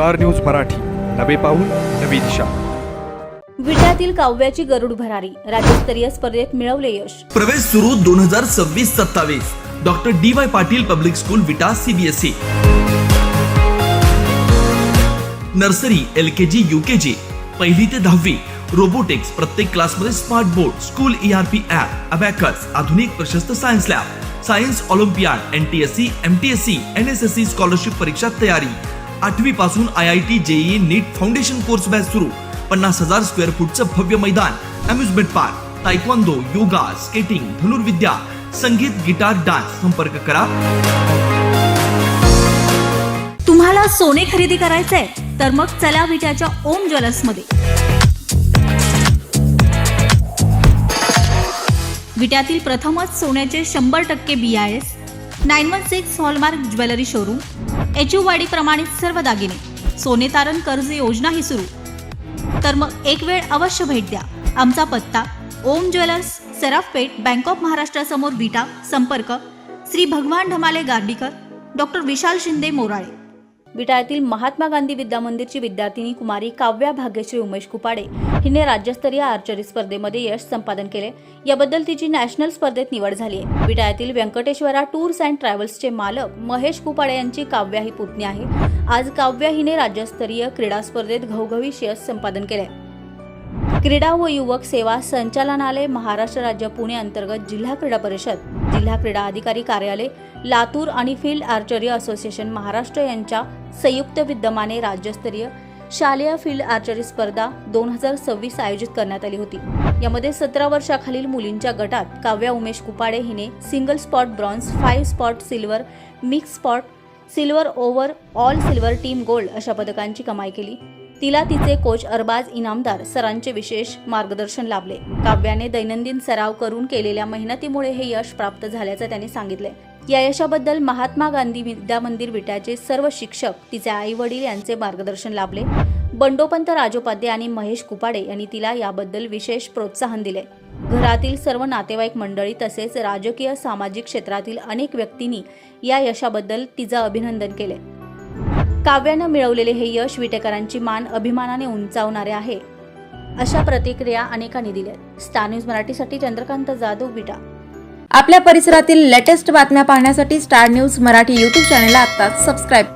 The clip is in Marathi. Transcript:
स्टार न्यूज मराठी, नवे पाऊल नवी दिशा। विट्यातील काव्याची गरुड भरारी, राज्यस्तरीय स्पर्धेत मिळवले यश। प्रवेश सुरू 2026-27 doctor DY Patil public school विटा CBSE। नर्सरी LKG UKG पहिली ते 10वी रोबोटिक्स, प्रत्येक क्लासमध्ये smart board, school ERP app, abacus, आधुनिक प्रशस्त science lab, science Olympiad, NTSC MTSC NSSC scholarship परीक्षा तयारी। 8वी पासून IIT JEE नीट फाउंडेशन कोर्स बॅच सुरू। 50,000 स्क्वेअर फूटचं भव्य मैदान, amusement park, taekwondo, yoga, skating, धनुर्विद्या, संगीत, गिटार, डान्स। संपर्क करा। तुम्हाला सोने खरेदी करायचंय तर मग चला विट्याच्या ओम ज्वेलर्स मध्ये। विट्यातील प्रथमच सोन्याचे 100% BIS 916 hallmark jewellery showroom, HUID प्रमाणित सर्व दागिने, सोने तारण कर्ज योजना ही सुरू। तर मग एक वेळ अवश्य भेट द्या। आमचा पत्ता ओम ज्वेलर्स, सराफपेठ, बँक ऑफ महाराष्ट्रासमोर विटा। संपर्क श्री भगवान ढमाले गार्डीकर, डॉक्टर विशाल शिंदे मोराळे। विट्यातील महात्मा गांधी विद्या मंदिरची विद्यार्थिनी कुमारी काव्या भाग्यश्री उमेश कुपाडे हिने राज्यस्तरीय आर्चरी स्पर्धेमध्ये यश संपादन केले। याबद्दल तिची नॅशनल स्पर्धेत निवड झाली आहे। विट्यातील व्यंकटेश्वरा टूर्स अँड ट्रॅव्हल्सचे मालक महेश कुपाडे यांची काव्या ही पुतणी आहे। आज काव्या हिने राज्यस्तरीय क्रीडा स्पर्धेत घवघवीत यश संपादन केले। क्रीडा व युवक सेवा संचालनालय, महाराष्ट्र राज्य पुणे अंतर्गत जिल्हा क्रीडा परिषद, जिल्हा क्रीडा अधिकारी कार्यालय लातूर आणि फील्ड आर्चरी असोसिएशन महाराष्ट्र यांच्या संयुक्त विद्यमाने राज्यस्तरीय शालेय फील्ड आर्चरी स्पर्धा 2026 आयोजित करण्यात आली होती। यामध्ये 17 वर्षाखालील मुलींच्या गटात काव्या उमेश कुपाडे हिने single spot bronze, 5 spot silver, mix spot silver, over all silver, team gold अशा पदकांची कमाई केली। तिला तिचे कोच अरबाज इनामदार सरांचे विशेष मार्गदर्शन लाभले। काव्याने दैनंदिन सराव करून केलेल्या मेहनतीमुळे हे यश प्राप्त झाल्याचं त्यांनी सांगितले। या यशाबद्दल महात्मा गांधी विद्या मंदिर विट्याचे सर्व शिक्षक, तिचे आई वडील यांचे मार्गदर्शन लाभले। बंडोपंत राजोपाध्ये आणि महेश कुपाडे यांनी तिला याबद्दल विशेष प्रोत्साहन दिले। घरातील सर्व नातेवाईक मंडळी तसेच राजकीय सामाजिक क्षेत्रातील अनेक व्यक्तींनी या यशाबद्दल तिचं अभिनंदन केले। काव्यानं मिळवलेले हे यश विटेकरांची मान अभिमानाने उंचावणारे आहे, अशा प्रतिक्रिया अनेकांनी दिल्या। स्टार न्यूज मराठीसाठी चंद्रकांत जाधव, विटा। आपल्या परिसरातील लेटेस्ट बातम्या पाहण्यासाठी स्टार न्यूज मराठी YouTube चॅनलला आत्ताच सबस्क्राईब करा।